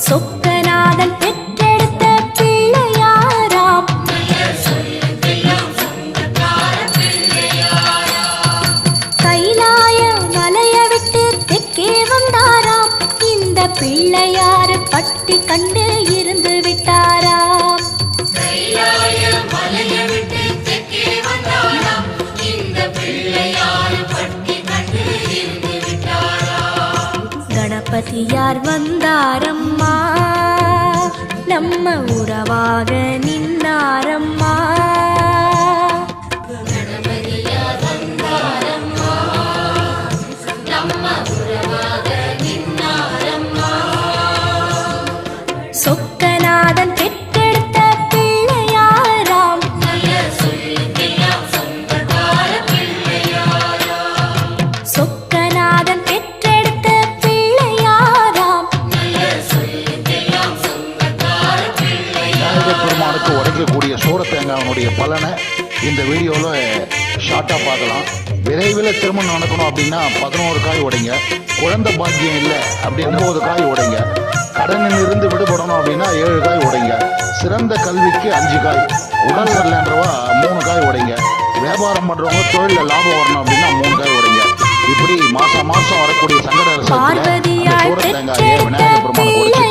சொக்கநாதன் பெற்றெடுத்த பிள்ளையாராம். கைலாய மலைய விட்டு தெற்கே வந்தாராம். இந்த பிள்ளையாரு பட்டி கண்டு இருந்து விட்டாராம். கணபதியார் வந்தாரம்மா, நம்ம உறவாக நின்னாரம்மா. சொக்கநாதன் பெற்றெடுத்த பிள்ளையாராம். சொக்கநாதன் பெற்றெடுத்த பிள்ளையாராம். பெருமானுக்கு உடைக்கக்கூடிய சூர தேங்காயினுடைய பலனை இந்த வீடியோவில் ஷார்ட்டாக பார்க்கலாம். விரைவில் திருமணம் நடக்கணும் அப்படின்னா 11 காய் உடைங்க. குழந்தை பாக்கியம் இல்லை அப்படின்னு 9 காய் உடைங்க. கடனில் இருந்து விடுபடணும் அப்படின்னா 7 காய் உடைங்க. சிறந்த கல்விக்கு 5 காய். உடல் சரியில்லைன்றவா 3 காய் உடைங்க. வியாபாரம் பண்ணுறவங்க தொழிலில் லாபம் வரணும் அப்படின்னா 3 காய் உடைங்க. இப்படி மாதம் வரக்கூடிய சங்கட சூர தேங்காயை விநாயகர் பெருமானுக்கு உடைச்சு